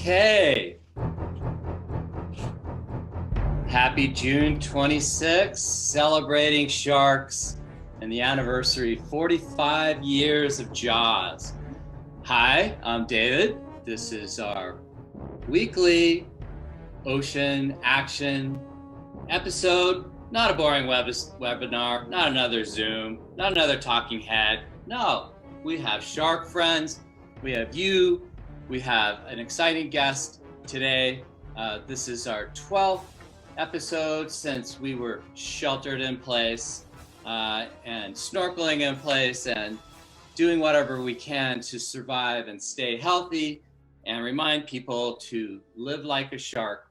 Okay. Happy June 26th, celebrating sharks and the anniversary 45 years of Jaws. Hi, I'm David. This is our weekly ocean action episode. Not a boring webinar, not another Zoom, not another talking head. No, we have shark friends. We have you. We have an exciting guest today. This is our 12th episode since we were sheltered in place and snorkeling in place and doing whatever we can to survive and stay healthy and remind people to live like a shark,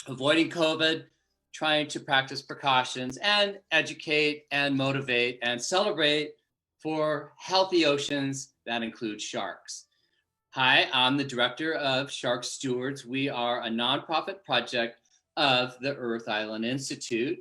avoiding COVID, trying to practice precautions and educate and motivate and celebrate for healthy oceans that include sharks. Hi, I'm the director of Shark Stewards. We are a nonprofit project of the Earth Island Institute,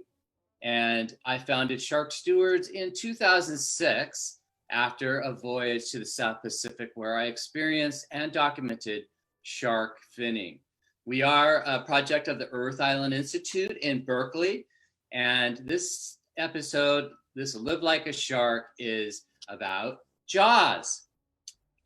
and I founded Shark Stewards in 2006 after a voyage to the South Pacific where I experienced and documented shark finning. We are a project of the Earth Island Institute in Berkeley, and this episode, this Live Like a Shark, is about Jaws.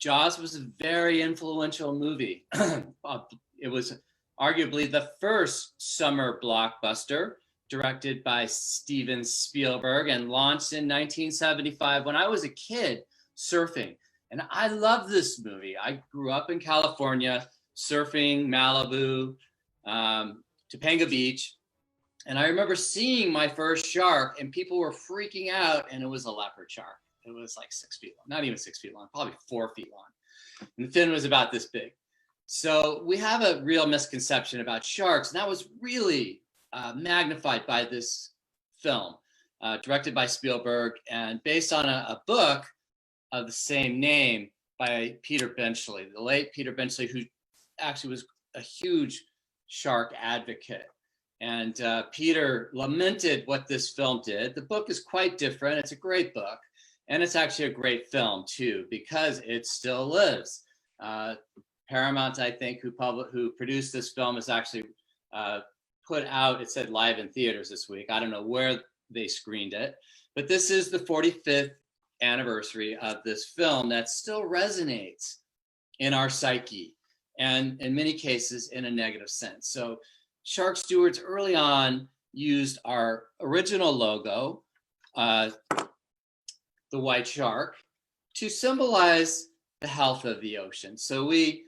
Jaws was a very influential movie. It was arguably the first summer blockbuster directed by Steven Spielberg and launched in 1975 when I was a kid surfing. And I love this movie. I grew up in California, surfing Malibu, Topanga Beach. And I remember seeing my first shark and people were freaking out, and it was a leopard shark. It was like 6 feet long, not even 6 feet long, probably 4 feet long. And the fin was about this big. So we have a real misconception about sharks, and that was really magnified by this film, directed by Spielberg and based on a book of the same name by Peter Benchley, the late Peter Benchley, who actually was a huge shark advocate. And Peter lamented what this film did. The book is quite different. It's a great book. And it's actually a great film too, because it still lives. Paramount, I think, who produced this film has actually put out, it said live in theaters this week. I don't know where they screened it, but this is the 45th anniversary of this film that still resonates in our psyche, and in many cases in a negative sense. So Shark Stewards early on used our original logo, the white shark, to symbolize the health of the ocean. So we,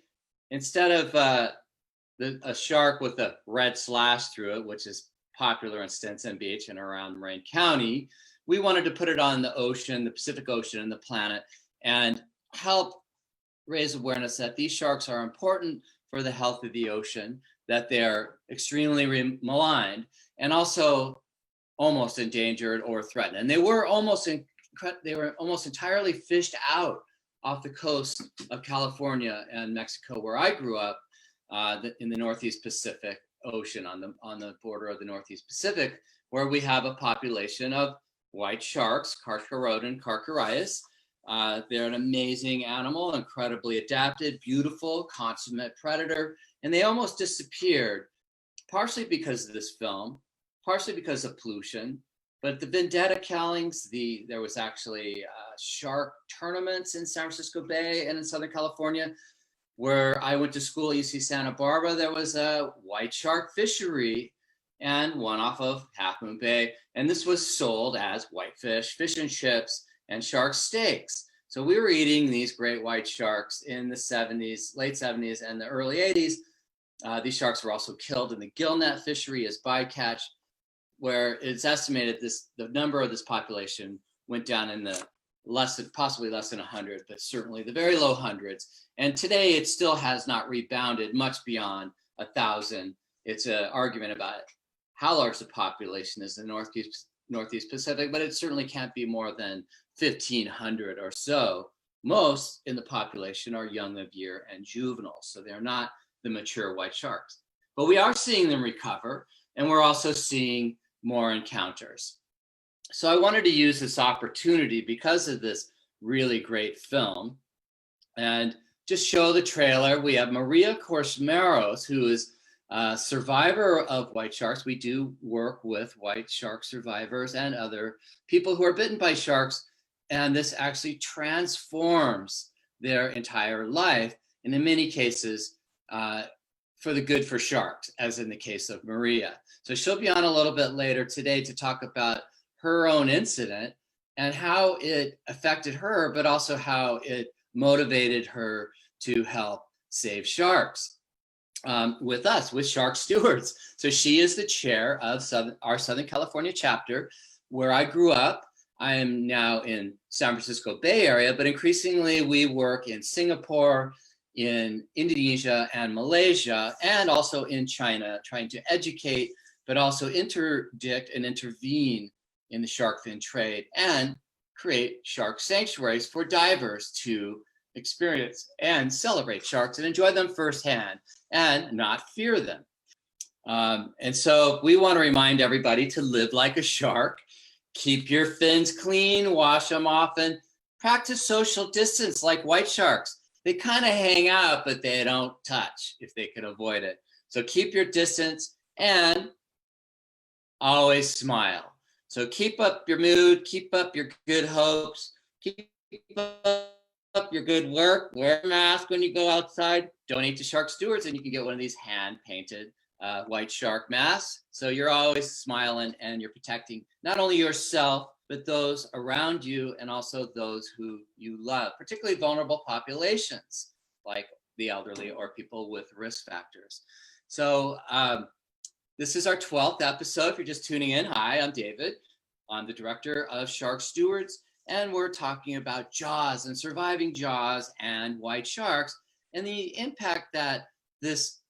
instead of a shark with a red slash through it, which is popular in Stinson Beach and around Marin County, we wanted to put it on the ocean, the Pacific Ocean and the planet, and help raise awareness that these sharks are important for the health of the ocean, that they're extremely maligned, and also almost endangered or threatened. And they were almost entirely fished out off the coast of California and Mexico, where I grew up, in the Northeast Pacific Ocean, on the border of the Northeast Pacific, where we have a population of white sharks, Carcharodon carcharias. They're an amazing animal, incredibly adapted, beautiful, consummate predator, and they almost disappeared, partially because of this film, partially because of pollution. But the vendetta killings, there was actually shark tournaments in San Francisco Bay and in Southern California. Where I went to school at UC Santa Barbara, there was a white shark fishery and one off of Half Moon Bay. And this was sold as whitefish, fish and chips, and shark steaks. So we were eating these great white sharks in the 70s, late 70s and the early 80s. These sharks were also killed in the gillnet fishery as bycatch, where it's estimated the number of this population went down in the possibly less than 100, but certainly the very low hundreds. And today it still has not rebounded much beyond 1,000. It's an argument about how large the population is in the Northeast Pacific, but it certainly can't be more than 1,500 or so. Most in the population are young of year and juveniles, so they're not the mature white sharks. But we are seeing them recover, and we're also seeing more encounters. So I wanted to use this opportunity because of this really great film and just show the trailer. We have Maria Korsmeros, who is a survivor of white sharks. We do work with white shark survivors and other people who are bitten by sharks, and this actually transforms their entire life, and in many cases, for the good for sharks, as in the case of Maria. So she'll be on a little bit later today to talk about her own incident and how it affected her, but also how it motivated her to help save sharks with us, with Shark Stewards. So she is the chair of our Southern California chapter, where I grew up. I am now in San Francisco Bay Area, but increasingly we work in Singapore, in Indonesia and Malaysia, and also in China, trying to educate, but also interdict and intervene in the shark fin trade and create shark sanctuaries for divers to experience and celebrate sharks and enjoy them firsthand and not fear them. And so we want to remind everybody to live like a shark, keep your fins clean, wash them often, practice social distance like white sharks. They kind of hang out, but they don't touch if they can avoid it. So keep your distance and always smile. So keep up your mood, keep up your good hopes, keep up your good work, wear a mask when you go outside, donate to Shark Stewards, and you can get one of these hand-painted white shark masks. So you're always smiling and you're protecting not only yourself, but those around you and also those who you love, particularly vulnerable populations like the elderly or people with risk factors. So this is our 12th episode. If you're just tuning in, hi, I'm David. I'm the director of Shark Stewards, and we're talking about Jaws and surviving Jaws and white sharks and the impact that this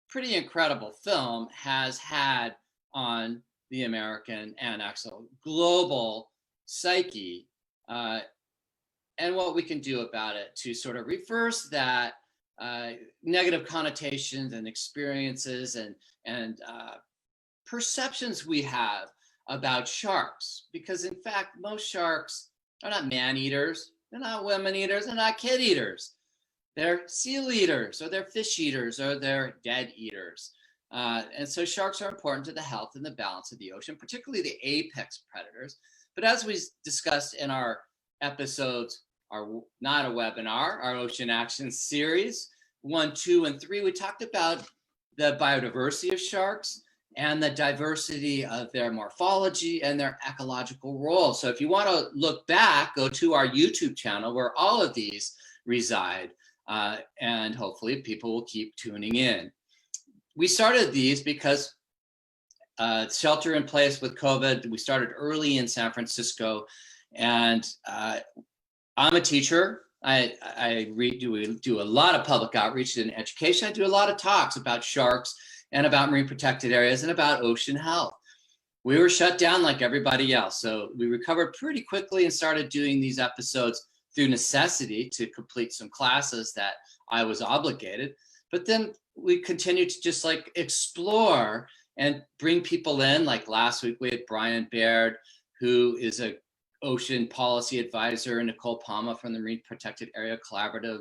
pretty incredible film has had on the American and actual global psyche, and what we can do about it to sort of reverse that negative connotations and experiences and perceptions we have about sharks. Because in fact, most sharks are not man-eaters, they're not women-eaters, they're not kid-eaters. They're seal eaters, or they're fish eaters, or they're dead eaters. And so sharks are important to the health and the balance of the ocean, particularly the apex predators. But as we discussed in our episodes, not a webinar, our Ocean Action series, 1, 2, and 3, we talked about the biodiversity of sharks and the diversity of their morphology and their ecological role. So if you want to look back, go to our YouTube channel where all of these reside, and hopefully people will keep tuning in. We started these because shelter in place with COVID, we started early in San Francisco, and I'm a teacher. I do a lot of public outreach and education. I do a lot of talks about sharks and about marine protected areas and about ocean health. We were shut down like everybody else, so we recovered pretty quickly and started doing these episodes through necessity to complete some classes that I was obligated. But then we continued to just like explore and bring people in. Like last week, we had Brian Baird, who is a ocean policy advisor, and Nicole Palma from the Marine Protected Area Collaborative.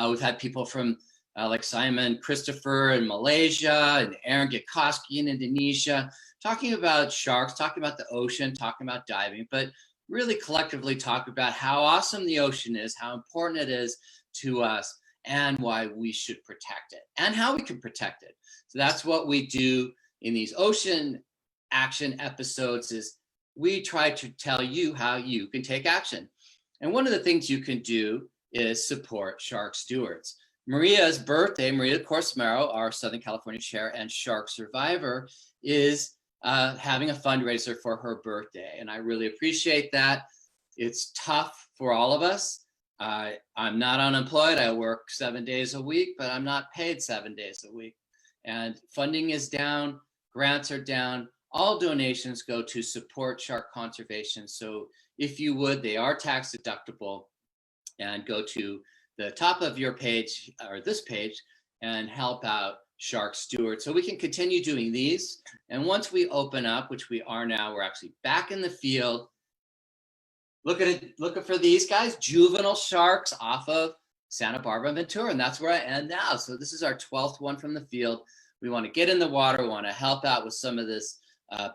We've had people from like Simon Christopher in Malaysia and Aaron Gitkoski in Indonesia, talking about sharks, talking about the ocean, talking about diving, but really collectively talk about how awesome the ocean is, how important it is to us, and why we should protect it and how we can protect it. So that's what we do in these Ocean Action episodes, is we try to tell you how you can take action. And one of the things you can do is support Shark Stewards. Maria's birthday, Maria Korsmero, our Southern California chair and shark survivor, is having a fundraiser for her birthday. And I really appreciate that. It's tough for all of us. I'm not unemployed. I work 7 days a week, but I'm not paid 7 days a week. And funding is down, grants are down. All donations go to support shark conservation. So if you would, they are tax deductible, and go to the top of your page or this page and help out Shark Stewards so we can continue doing these. And once we open up, which we are now, we're actually back in the field. Looking for these guys, juvenile sharks off of Santa Barbara and Ventura, and that's where I am now. So this is our 12th one from the field. We want to get in the water, we want to help out with some of this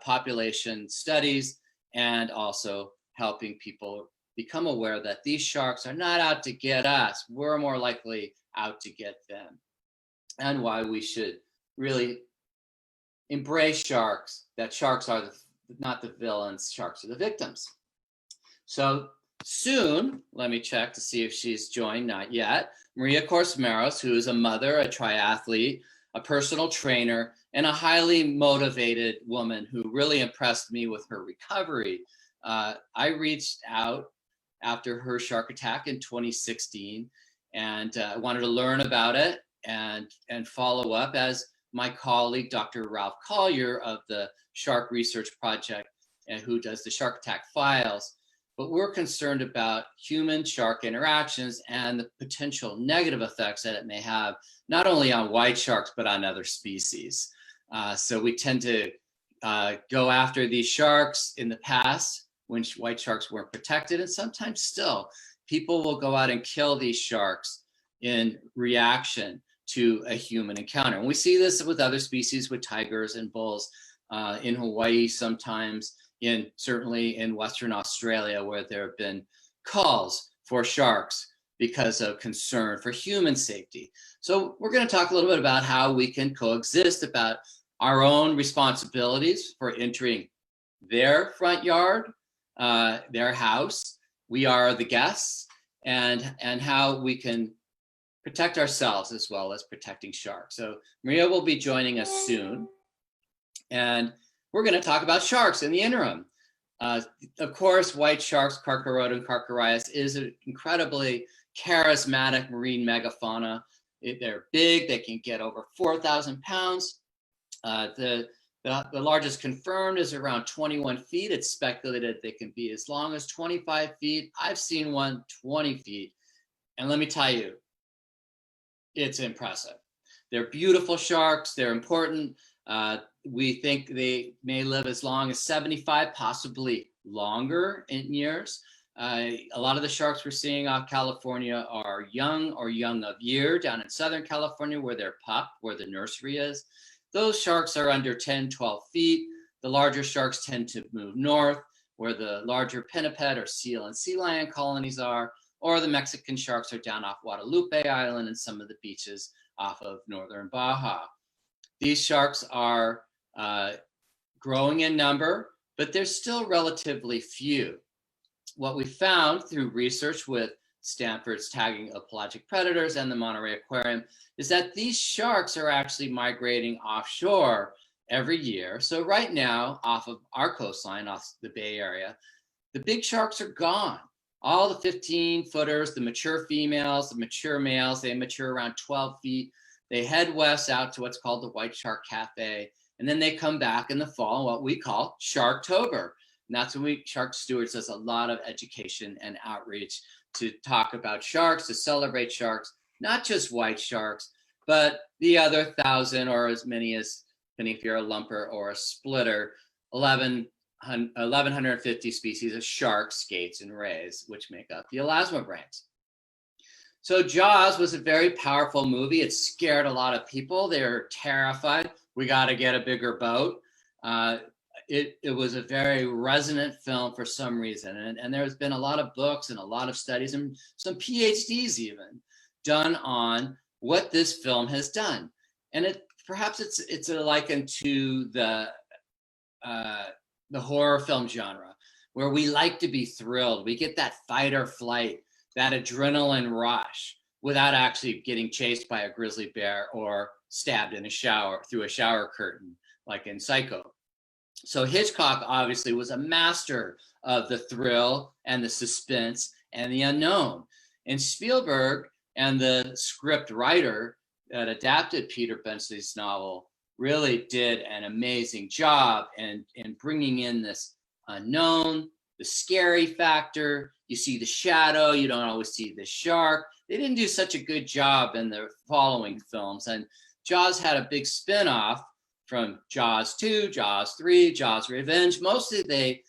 population studies, and also helping people become aware that these sharks are not out to get us. We're more likely out to get them, and why we should really embrace sharks, that sharks are not the villains, sharks are the victims. So soon, let me check to see if she's joined, not yet, Maria Korsmeros, who is a mother, a triathlete, a personal trainer, and a highly motivated woman who really impressed me with her recovery. I reached out after her shark attack in 2016, and I wanted to learn about it and follow up, as my colleague, Dr. Ralph Collier of the Shark Research Project, and who does the shark attack files. But we're concerned about human-shark interactions and the potential negative effects that it may have, not only on white sharks, but on other species. So we tend to go after these sharks in the past when white sharks weren't protected, and sometimes still, people will go out and kill these sharks in reaction to a human encounter. And we see this with other species, with tigers and bulls in Hawaii sometimes, certainly in Western Australia, where there have been calls for sharks because of concern for human safety. So we're going to talk a little bit about how we can coexist, about our own responsibilities for entering their front yard, their house. We are the guests, and how we can protect ourselves as well as protecting sharks. So Maria will be joining us soon, and we're going to talk about sharks in the interim. Of course, white sharks, Carcharodon carcharias, is an incredibly charismatic marine megafauna. They're big, they can get over 4,000 pounds. The largest confirmed is around 21 feet. It's speculated they can be as long as 25 feet. I've seen one 20 feet. And let me tell you, it's impressive. They're beautiful sharks. They're important. We think they may live as long as 75, possibly longer in years. A lot of the sharks we're seeing off California are young or young of year. Down in Southern California, where they're pup, where the nursery is, those sharks are under 10, 12 feet. The larger sharks tend to move north, where the larger pinniped or seal and sea lion colonies are, or the Mexican sharks are down off Guadalupe Island and some of the beaches off of northern Baja. These sharks are growing in number, but they're still relatively few. What we found through research with Stanford's tagging of pelagic predators and the Monterey Aquarium is that these sharks are actually migrating offshore every year. So right now, off of our coastline, off the Bay Area, the big sharks are gone. All the 15-footers, the mature females, the mature males, they mature around 12 feet. They head west out to what's called the White Shark Cafe, and then they come back in the fall, what we call Sharktober. And that's when Shark Stewards does a lot of education and outreach to talk about sharks, to celebrate sharks, not just white sharks, but the other 1,000 or as many as, depending if you're a lumper or a splitter, 1,150 species of sharks, skates, and rays, which make up the elasmobranchs. So Jaws was a very powerful movie. It scared a lot of people. They were terrified. We got to get a bigger boat. It was a very resonant film for some reason. And there's been a lot of books and a lot of studies and some PhDs even done on what this film has done. And perhaps it's a liken to the horror film genre, where we like to be thrilled. We get that fight or flight, that adrenaline rush, without actually getting chased by a grizzly bear or stabbed in a shower through a shower curtain, like in Psycho. So Hitchcock obviously was a master of the thrill and the suspense and the unknown. And Spielberg and the script writer that adapted Peter Benchley's novel really did an amazing job in bringing in this unknown, the scary factor. You see the shadow, you don't always see the shark. They didn't do such a good job in the following films. And Jaws had a big spin-off from Jaws 2, Jaws 3, Jaws Revenge. Mostly they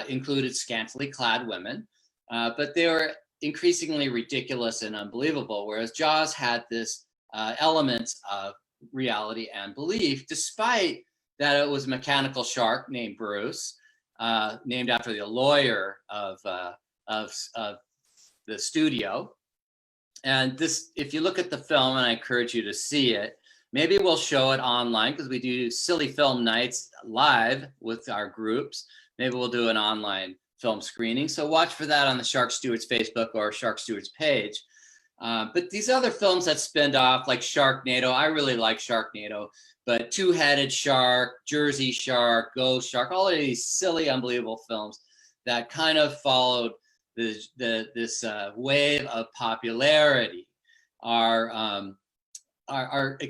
included scantily clad women, but they were increasingly ridiculous and unbelievable, whereas Jaws had this elements of reality and belief, despite that it was a mechanical shark named Bruce, named after the lawyer of the studio. And this, if you look at the film, and I encourage you to see it, maybe we'll show it online because we do silly film nights live with our groups. Maybe we'll do an online film screening. So watch for that on the Shark Stewards Facebook or Shark Stewards page. But these other films that spin off, like Sharknado, I really like Sharknado, but Two-Headed Shark, Jersey Shark, Ghost Shark, all of these silly, unbelievable films that kind of followed this wave of popularity are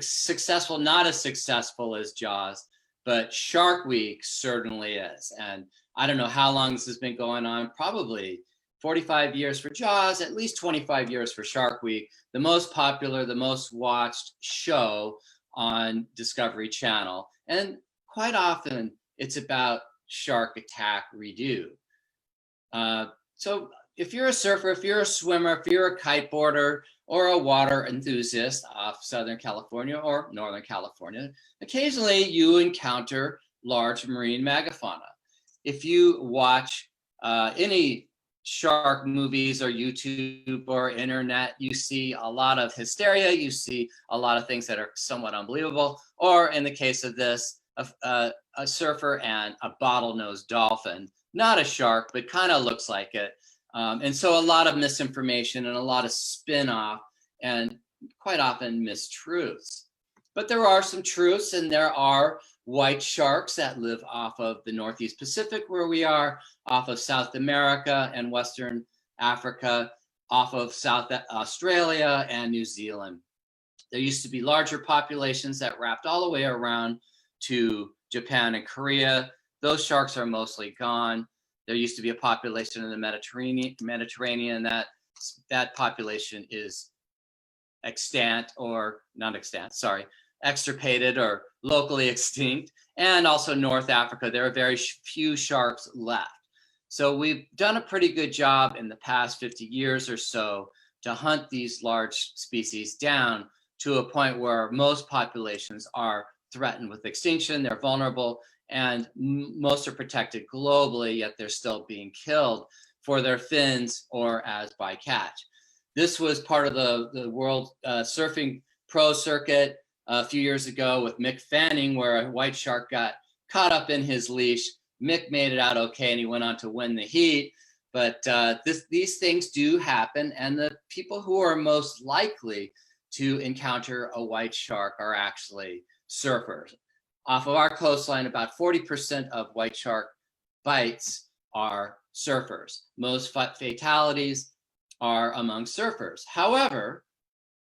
successful, not as successful as Jaws, but Shark Week certainly is. And I don't know how long this has been going on, probably 45 years for Jaws, at least 25 years for Shark Week, the most popular, the most watched show on Discovery Channel. And quite often it's about shark attack redo. So if you're a surfer, if you're a swimmer, if you're a kiteboarder or a water enthusiast off Southern California or Northern California, occasionally you encounter large marine megafauna. If you watch any shark movies or YouTube or internet, you see a lot of hysteria, you see a lot of things that are somewhat unbelievable, or in the case of this, a surfer and a bottlenose dolphin, not a shark, but kind of looks like it. And so a lot of misinformation and a lot of spin-off and quite often mistruths. But there are some truths, and there are white sharks that live off of the Northeast Pacific where we are, off of South America and Western Africa, off of South Australia and New Zealand. There used to be larger populations that wrapped all the way around to Japan and Korea. Those sharks are mostly gone. There used to be a population in the Mediterranean that population is extant, or not extant, sorry, extirpated or locally extinct. And also North Africa, there are very few sharks left. So we've done a pretty good job in the past 50 years or so to hunt these large species down to a point where most populations are threatened with extinction, they're vulnerable, and most are protected globally, yet they're still being killed for their fins or as bycatch. This was part of the World Surfing Pro Circuit a few years ago with Mick Fanning, where a white shark got caught up in his leash. Mick made it out okay, and he went on to win the heat. But these things do happen, and the people who are most likely to encounter a white shark are actually surfers. Off of our coastline, about 40% of white shark bites are surfers. Most fatalities are among surfers. However,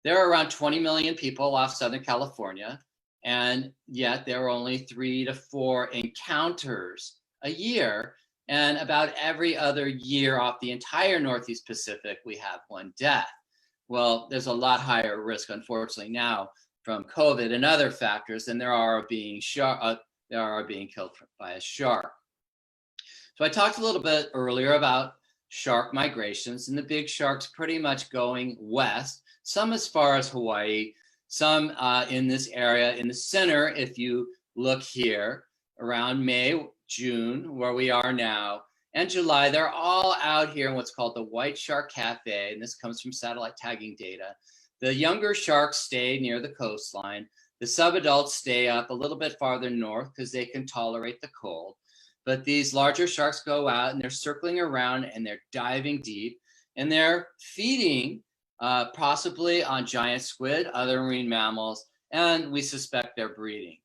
there are around 20 million people off Southern California, and yet there are only 3 to 4 encounters a year. And about every other year off the entire Northeast Pacific, we have 1 death. Well, there's a lot higher risk, unfortunately, now from COVID and other factors than there are being killed by a shark. So I talked a little bit earlier about shark migrations, and the big sharks pretty much going west, some as far as Hawaii, some in this area in the center. If you look here around May, June, where we are now, and July, they're all out here in what's called the White Shark Cafe, and this comes from satellite tagging data. The younger sharks stay near the coastline. The subadults stay up a little bit farther north because they can tolerate the cold. But these larger sharks go out and they're circling around and they're diving deep, and they're feeding possibly on giant squid, other marine mammals, and we suspect they're breeding.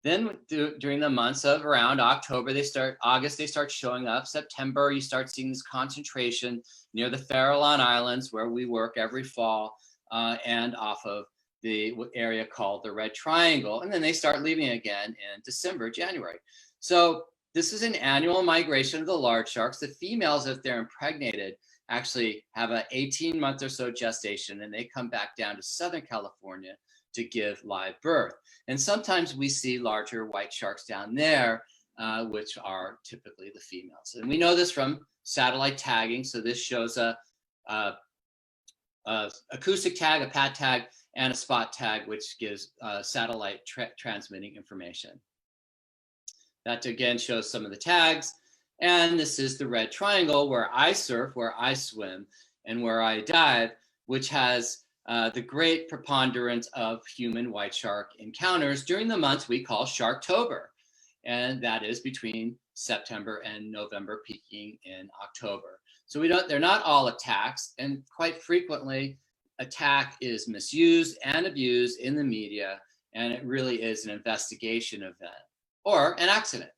Then during the months of around August, they start showing up. September, you start seeing this concentration near the Farallon Islands where we work every fall, and off of the area called the Red Triangle. And then they start leaving again in December, January. So this is an annual migration of the large sharks. The females, if they're impregnated, actually have an 18-month or so gestation, and they come back down to Southern California to give live birth. And sometimes we see larger white sharks down there, which are typically the females. And we know this from satellite tagging. So this shows a acoustic tag, a pat tag, and a spot tag, which gives satellite transmitting information. That again shows some of the tags. And this is the red triangle where I surf, where I swim, and where I dive, which has the great preponderance of human white shark encounters during the months we call Sharktober. And that is between September and November, peaking in October. So they're not all attacks, and quite frequently attack is misused and abused in the media, and it really is an investigation event or an accident.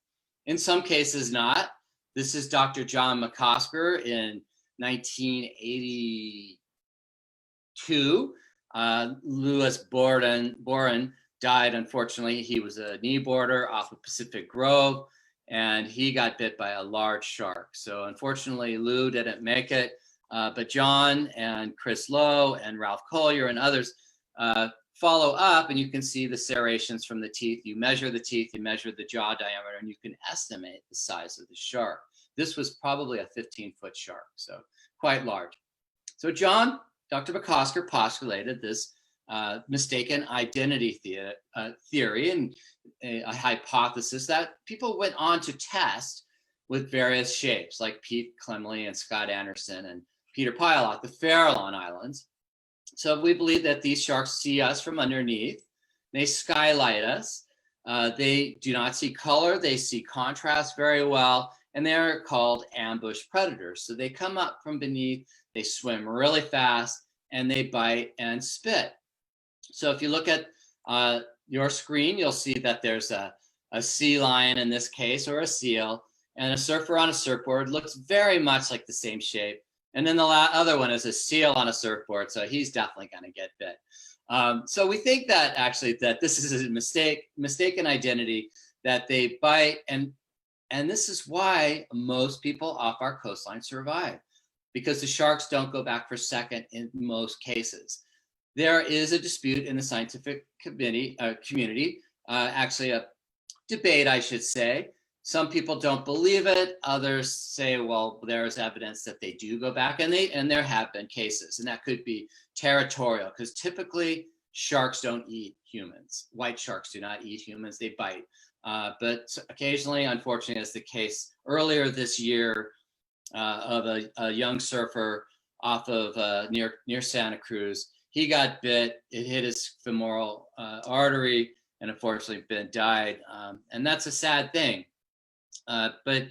In some cases not. This is Dr. John McCosker in 1982. Louis Boren died, unfortunately. He was a kneeboarder off of Pacific Grove, and he got bit by a large shark. So unfortunately, Lou didn't make it, but John and Chris Lowe and Ralph Collier and others follow up, and you can see the serrations from the teeth. You measure the teeth, you measure the jaw diameter, and you can estimate the size of the shark. This was probably a 15-foot shark, so quite large. So Dr. McCosker postulated this mistaken identity theory and a hypothesis that people went on to test with various shapes, like Pete Clemley and Scott Anderson and Peter Pajala, the Farallon Islands. So we believe that these sharks see us from underneath. They skylight us. They do not see color. They see contrast very well, and they're called ambush predators. So they come up from beneath, they swim really fast, and they bite and spit. So if you look at your screen, you'll see that there's a sea lion in this case, or a seal, and a surfer on a surfboard. Looks very much like the same shape. And then the other one is a seal on a surfboard, so he's definitely going to get bit. So we think that actually that this is a mistaken identity, that they bite, and this is why most people off our coastline survive, because the sharks don't go back for second in most cases. There is a dispute in the scientific community, actually a debate, I should say. Some people don't believe it. Others say, well, there's evidence that they do go back, and there have been cases, and that could be territorial, because typically sharks don't eat humans. White sharks do not eat humans, they bite. But occasionally, unfortunately, as the case earlier this year of a young surfer off of near Santa Cruz, he got bit, it hit his femoral artery, and unfortunately died. And that's a sad thing. But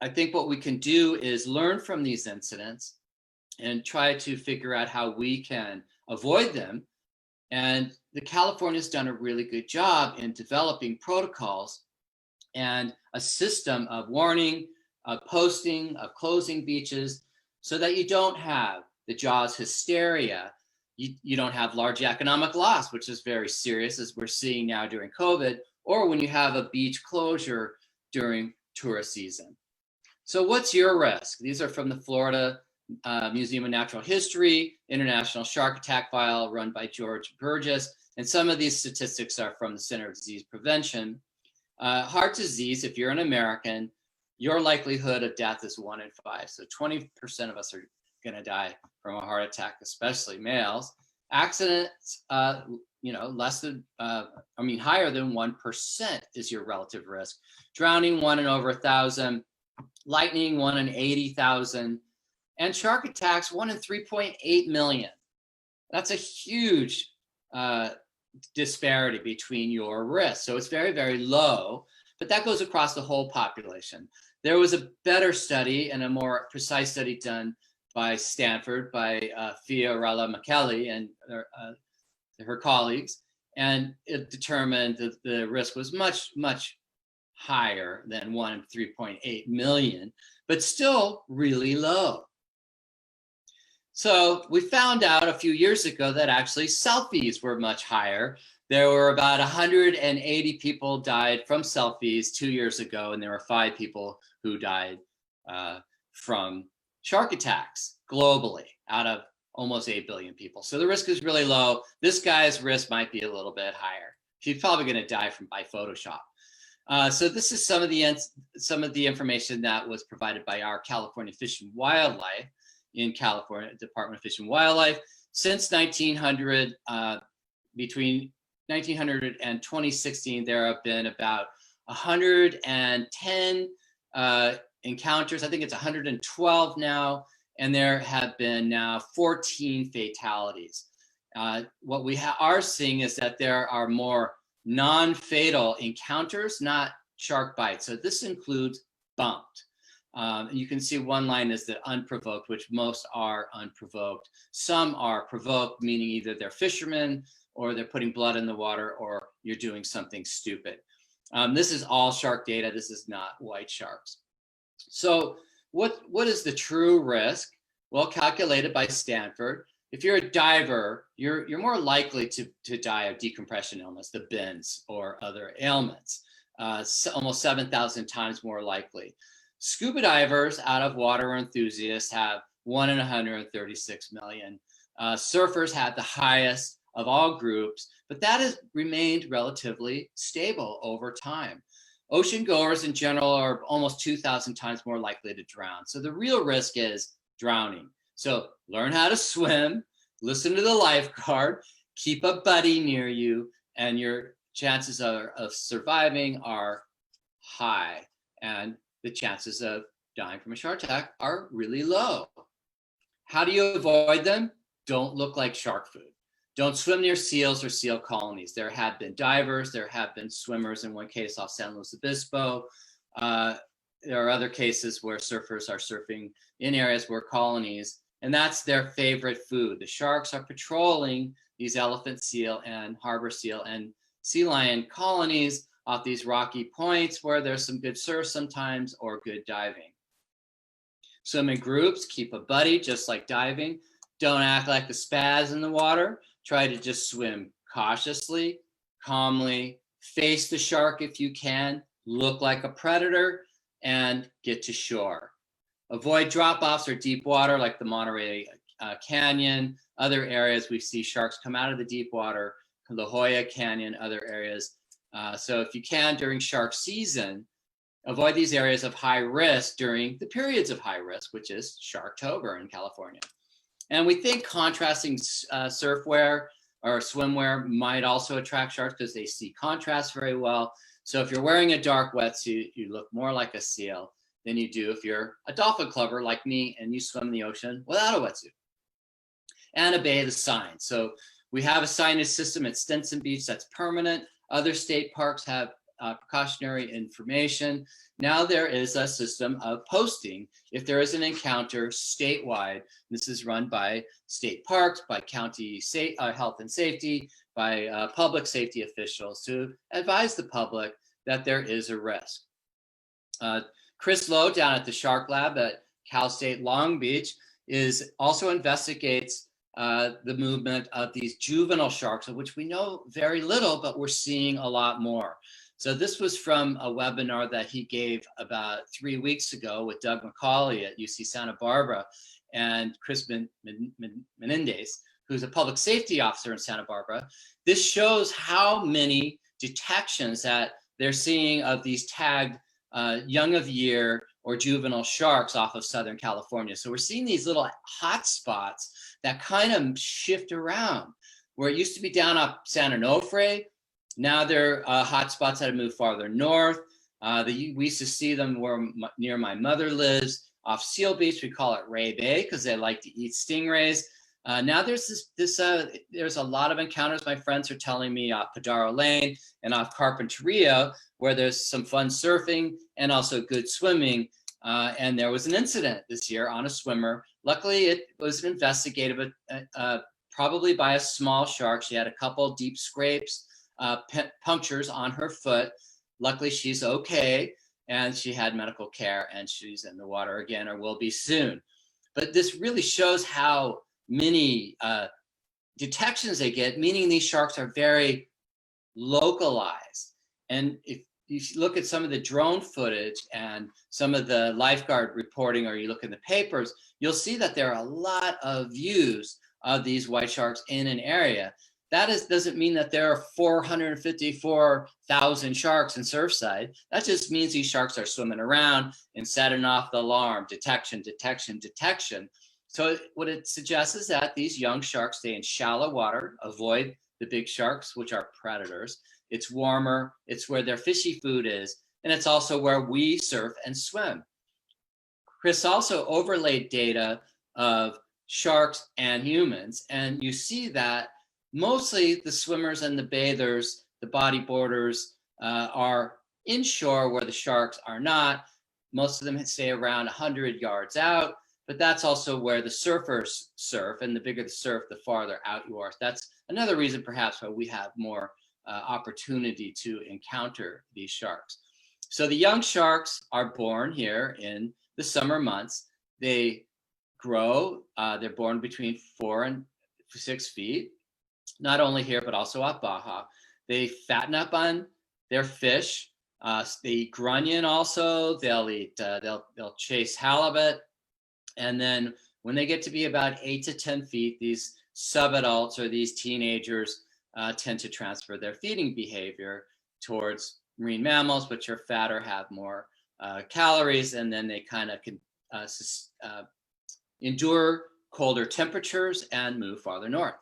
I think what we can do is learn from these incidents and try to figure out how we can avoid them. And California's done a really good job in developing protocols and a system of warning, of posting, of closing beaches, so that you don't have the Jaws hysteria. You don't have large economic loss, which is very serious, as we're seeing now during COVID, or when you have a beach closure during tourist season. So what's your risk? These are from the Florida Museum of Natural History, International Shark Attack File run by George Burgess. And some of these statistics are from the Center of Disease Prevention. Heart disease, if you're an American, your likelihood of death is 1 in 5. So 20% of us are gonna die from a heart attack, especially males. Accidents, less than, higher than 1% is your relative risk. Drowning, 1 in over 1,000. Lightning, 1 in 80,000. And shark attacks, 1 in 3.8 million. That's a huge disparity between your risks. So it's very, very low, but that goes across the whole population. There was a better study and a more precise study done by Stanford, by Fiorella McKelly and her colleagues, and it determined that the risk was much, much higher than 1 in 3.8 million, but still really low. So we found out a few years ago that actually selfies were much higher. There were about 180 people died from selfies 2 years ago, and there were 5 people who died from shark attacks globally out of almost 8 billion people. So the risk is really low. This guy's risk might be a little bit higher. He's probably going to die by Photoshop. So this is some of the information that was provided by our California Fish and Wildlife in California, Department of Fish and Wildlife. Since 1900, between 1900 and 2016, there have been about 110 encounters. I think it's 112 now, and there have been now 14 fatalities. What we are seeing is that there are more non-fatal encounters, not shark bites. So this includes bumped. You can see one line is the unprovoked, which most are unprovoked. Some are provoked, meaning either they're fishermen or they're putting blood in the water or you're doing something stupid. This is all shark data. This is not white sharks. So what is the true risk? Well, calculated by Stanford. If you're a diver, you're more likely to die of decompression illness, the BINs or other ailments, almost 7,000 times more likely. Scuba divers out of water enthusiasts have 1 in 136 million. Surfers have the highest of all groups, but that has remained relatively stable over time. Ocean goers in general are almost 2,000 times more likely to drown. So the real risk is drowning. So learn how to swim, listen to the lifeguard, keep a buddy near you, and your chances of surviving are high. And the chances of dying from a shark attack are really low. How do you avoid them? Don't look like shark food. Don't swim near seals or seal colonies. There have been divers, there have been swimmers, in one case off San Luis Obispo. There are other cases where surfers are surfing in areas where colonies, and that's their favorite food. The sharks are patrolling these elephant seal and harbor seal and sea lion colonies off these rocky points where there's some good surf sometimes or good diving. Swim in groups, keep a buddy, just like diving. Don't act like a spaz in the water. Try to just swim cautiously, calmly, face the shark if you can, look like a predator, and get to shore. Avoid drop-offs or deep water like the Monterey Canyon, other areas we see sharks come out of the deep water, La Jolla Canyon, other areas. So if you can, during shark season, avoid these areas of high risk during the periods of high risk, which is Sharktober in California. And we think contrasting surfwear or swimwear might also attract sharks because they see contrast very well. So if you're wearing a dark wetsuit, you look more like a seal than you do if you're a dolphin clubber like me and you swim in the ocean without a wetsuit. And obey the signs. So we have a signage system at Stinson Beach that's permanent. Other state parks have precautionary information. Now there is a system of posting if there is an encounter statewide. This is run by state parks, by county health and safety, by public safety officials to advise the public that there is a risk. Chris Lowe down at the Shark Lab at Cal State Long Beach also investigates the movement of these juvenile sharks, of which we know very little, but we're seeing a lot more. So this was from a webinar that he gave about 3 weeks ago with Doug McCauley at UC Santa Barbara and Chris Menendez, who's a public safety officer in Santa Barbara. This shows how many detections that they're seeing of these tagged young of year or juvenile sharks off of Southern California. So we're seeing these little hot spots that kind of shift around. Where it used to be down off San Onofre, now they're hot spots that have moved farther north. We used to see them where near my mother lives, off Seal Beach. We call it Ray Bay because they like to eat stingrays. Now there's there's a lot of encounters. My friends are telling me off Padaro Lane and off Carpinteria, where there's some fun surfing and also good swimming. And there was an incident this year on a swimmer. Luckily, it was investigated, probably by a small shark. She had a couple deep scrapes, punctures on her foot. Luckily, she's okay, and she had medical care, and she's in the water again, or will be soon. But this really shows how many detections they get, meaning these sharks are very localized. And if you look at some of the drone footage and some of the lifeguard reporting, or you look in the papers, you'll see that there are a lot of views of these white sharks in an area. That doesn't mean that there are 454,000 sharks in Surfside. That just means these sharks are swimming around and setting off the alarm, detection, detection, detection. So what it suggests is that these young sharks stay in shallow water, avoid the big sharks, which are predators. It's warmer, it's where their fishy food is, and it's also where we surf and swim. Chris also overlaid data of sharks and humans, and you see that mostly the swimmers and the bathers, the bodyboarders, are inshore where the sharks are not. Most of them stay around 100 yards out, but that's also where the surfers surf, and the bigger the surf, the farther out you are. That's another reason perhaps why we have more opportunity to encounter these sharks. So the young sharks are born here in the summer months. They grow, they're born between 4 and 6 feet, not only here, but also at Baja. They fatten up on their fish. They eat grunion also. They'll eat, they'll chase halibut. And then when they get to be about 8 to 10 feet, these subadults or these teenagers tend to transfer their feeding behavior towards marine mammals, which are fatter, have more calories, and then they kind of can endure colder temperatures and move farther north.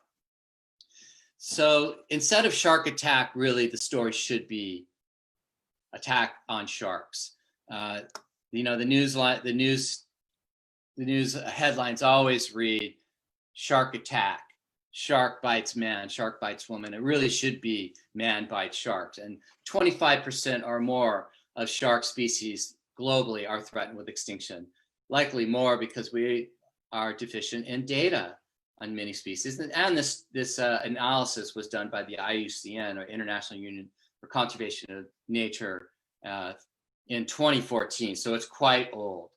So instead of shark attack, really the story should be attack on sharks. You know, the news headlines always read shark attack, shark bites man, shark bites woman. It really should be man bites sharks. And 25% or more of shark species globally are threatened with extinction. Likely more because we are deficient in data on many species. And this analysis was done by the IUCN, or International Union for Conservation of Nature, in 2014. So it's quite old.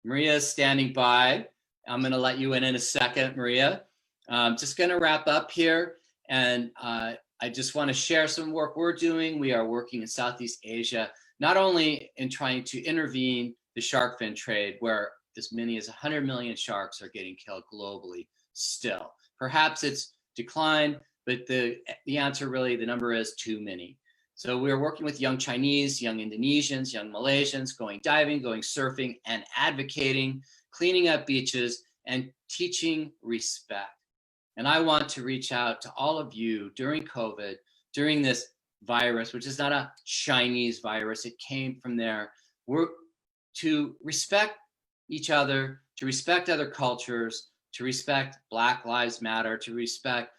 Maria is standing by. I'm going to let you in a second, Maria. I'm just going to wrap up here. And I just want to share some work we're doing. We are working in Southeast Asia, not only in trying to intervene the shark fin trade, where as many as 100 million sharks are getting killed globally still. Perhaps it's declined, but the answer really, the number is too many. So we're working with young Chinese, young Indonesians, young Malaysians, going diving, going surfing, and advocating, cleaning up beaches, and teaching respect. And I want to reach out to all of you during COVID, during this virus, which is not a Chinese virus, it came from there. We're to respect each other, to respect other cultures, to respect Black Lives Matter, to respect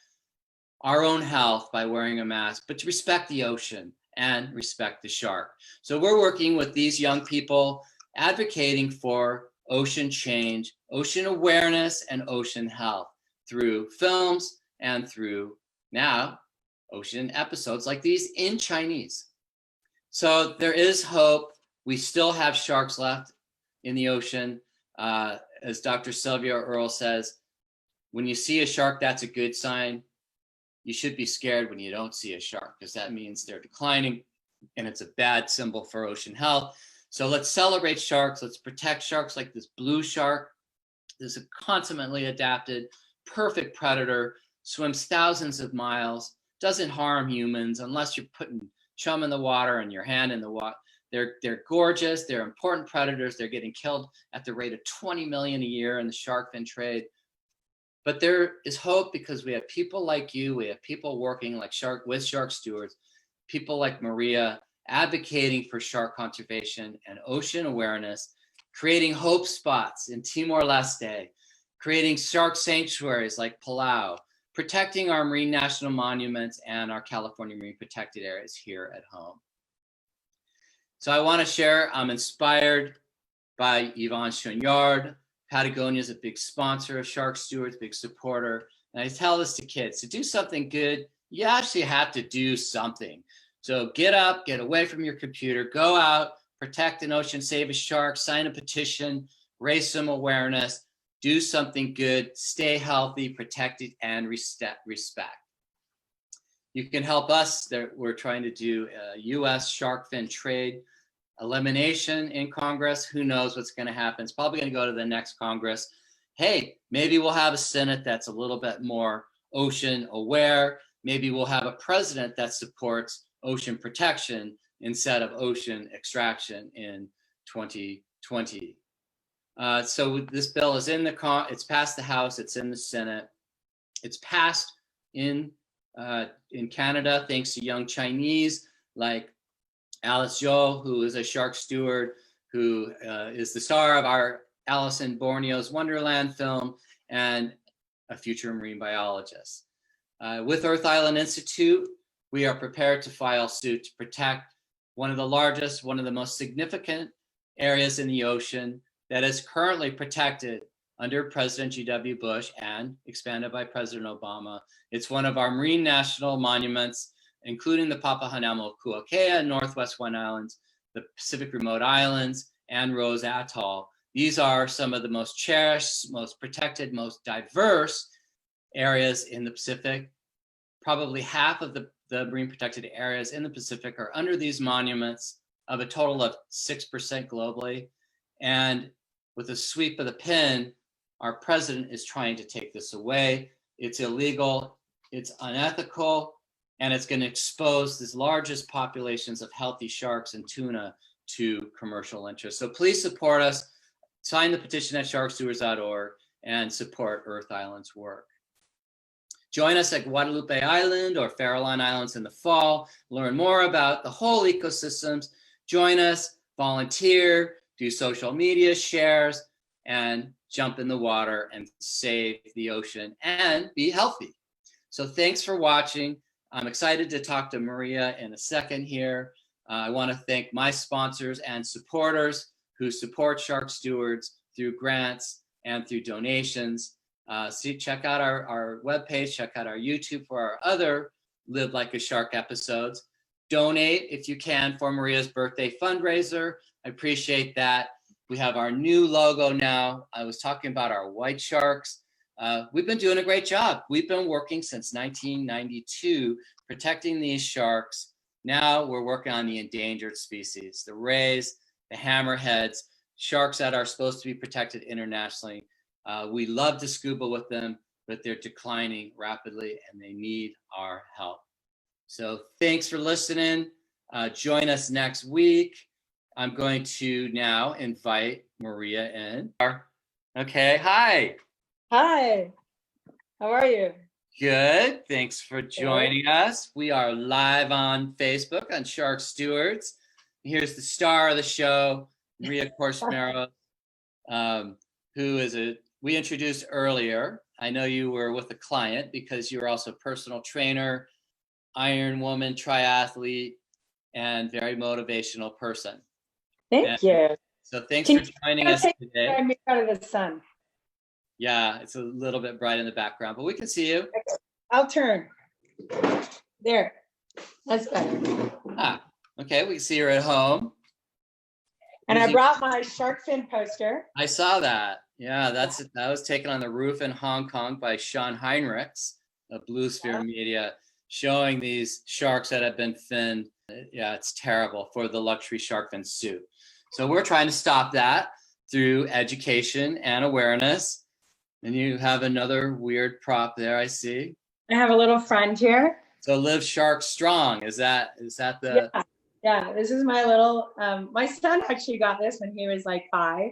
our own health by wearing a mask, but to respect the ocean and respect the shark. So we're working with these young people, advocating for ocean change, ocean awareness, and ocean health through films and through now ocean episodes like these in Chinese. So there is hope. We still have sharks left in the ocean. As Dr. Sylvia Earle says, when you see a shark, that's a good sign. You should be scared when you don't see a shark, because that means they're declining and it's a bad symbol for ocean health. So let's celebrate sharks. Let's protect sharks like this blue shark. This is a consummately adapted, perfect predator, swims thousands of miles, doesn't harm humans unless you're putting chum in the water and your hand in the water. They're gorgeous. They're important predators. They're getting killed at the rate of 20 million a year in the shark fin trade. But there is hope because we have people like you. We have people working with shark stewards, people like Maria advocating for shark conservation and ocean awareness, creating hope spots in Timor-Leste, creating shark sanctuaries like Palau, protecting our marine national monuments and our California marine protected areas here at home. So I want to share, I'm inspired by Yvon Chouinard. Patagonia is a big sponsor of Shark Stewards, big supporter. And I tell this to kids, to do something good, you actually have to do something. So get up, get away from your computer, go out, protect an ocean, save a shark, sign a petition, raise some awareness, do something good, stay healthy, protect it, and respect. You can help us. We're trying to do a U.S. shark fin trade elimination in Congress. Who knows what's going to happen? It's probably going to go to the next Congress. Hey, maybe we'll have a Senate that's a little bit more ocean aware. Maybe we'll have a president that supports ocean protection instead of ocean extraction in 2020. So this bill is it's passed the House, it's in the Senate. It's passed in Canada thanks to young Chinese like Alice Zhou, who is a shark steward, who is the star of our Alice in Borneo's Wonderland film and a future marine biologist. With Earth Island Institute, we are prepared to file suit to protect one of the largest, one of the most significant areas in the ocean that is currently protected under President G.W. Bush and expanded by President Obama. It's one of our marine national monuments, including the Papahanaumokuakea and Northwest One Islands, the Pacific Remote Islands, and Rose Atoll. These are some of the most cherished, most protected, most diverse areas in the Pacific. Probably half of the marine protected areas in the Pacific are under these monuments, of a total of 6% globally. And with a sweep of the pen, our president is trying to take this away. It's illegal, it's unethical, and it's going to expose these largest populations of healthy sharks and tuna to commercial interests. So please support us. Sign the petition at sharkstewards.org and support Earth Island's work. Join us at Guadalupe Island or Farallon Islands in the fall. Learn more about the whole ecosystems. Join us, volunteer, do social media shares, and jump in the water and save the ocean and be healthy. So thanks for watching. I'm excited to talk to Maria in a second here. I want to thank my sponsors and supporters who support Shark Stewards through grants and through donations. Check out our webpage, check out our YouTube for our other Live Like a Shark episodes. Donate if you can for Maria's birthday fundraiser. I appreciate that. We have our new logo now. I was talking about our white sharks. We've been doing a great job. We've been working since 1992, protecting these sharks. Now we're working on the endangered species, the rays, the hammerheads, sharks that are supposed to be protected internationally. We love to scuba with them, but they're declining rapidly and they need our help. So thanks for listening. Join us next week. I'm going to now invite Maria in. Okay, hi. Hi, how are you? Good, thanks for joining us. We are live on Facebook on Shark Stewards. Here's the star of the show, Maria Korsmeros, who we introduced earlier. I know you were with a client because you're also a personal trainer, Iron Woman, triathlete, and very motivational person. Thank you. So thanks for joining us today. I made out of the sun. Yeah, it's a little bit bright in the background, but we can see you. I'll turn. There. That's better. Okay, we can see her at home. And I brought my shark fin poster. I saw that. Yeah, that was taken on the roof in Hong Kong by Sean Heinrichs of Blue Sphere Media, showing these sharks that have been finned. Yeah, it's terrible for the luxury shark fin suit. So we're trying to stop that through education and awareness. And you have another weird prop there, I see. I have a little friend here. So Live Shark Strong. Is that the? Yeah, this is my little, my son actually got this when he was like 5.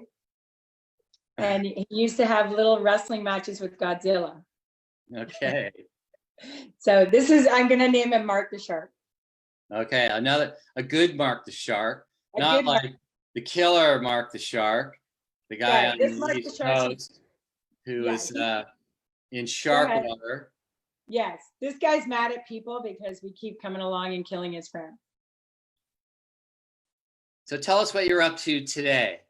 And he used to have little wrestling matches with Godzilla. Okay. So this is, I'm going to name him Mark the Shark. Okay, a good Mark the Shark. Not like the killer Mark the Shark, the guy on the East Coast who is in shark water. Yes, this guy's mad at people because we keep coming along and killing his friend. So tell us what you're up to today.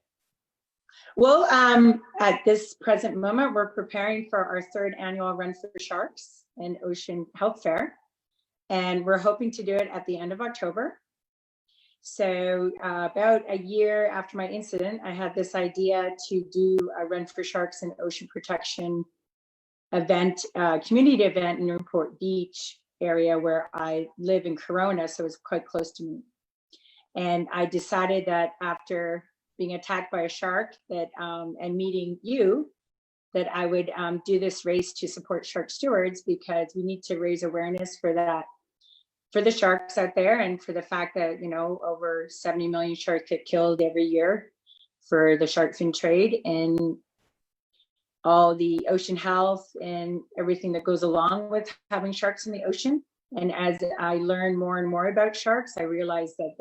Well, at this present moment, we're preparing for our 3rd annual Run for Sharks and Ocean Health Fair. And we're hoping to do it at the end of October. So about a year after my incident, I had this idea to do a Run for Sharks and Ocean Protection event, community event in Newport Beach area where I live in Corona, so it's quite close to me. And I decided that after being attacked by a shark and meeting you, that I would do this race to support Shark Stewards, because we need to raise awareness for that, for the sharks out there, and for the fact that, over 70 million sharks get killed every year for the shark fin trade and all the ocean health and everything that goes along with having sharks in the ocean. And as I learn more and more about sharks, I realize that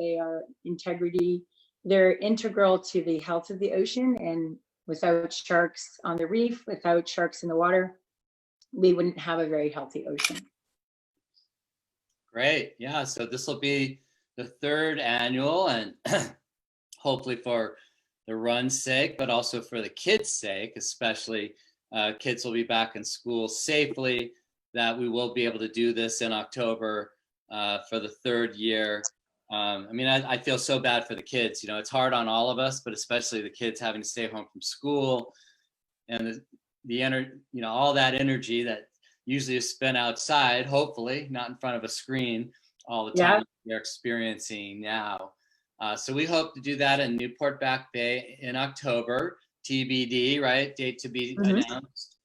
they're integral to the health of the ocean. And without sharks on the reef, without sharks in the water, we wouldn't have a very healthy ocean. Great. Yeah. So this will be the third annual, and hopefully for the run's sake, but also for the kids' sake, especially kids will be back in school safely, that we will be able to do this in October for the third year. I mean, I feel so bad for the kids. You know, it's hard on all of us, but especially the kids having to stay home from school, and all that energy that usually is spent outside, hopefully not in front of a screen all the time, they're experiencing now. So we hope to do that in Newport Back Bay in October. TBD, right? Date to be announced.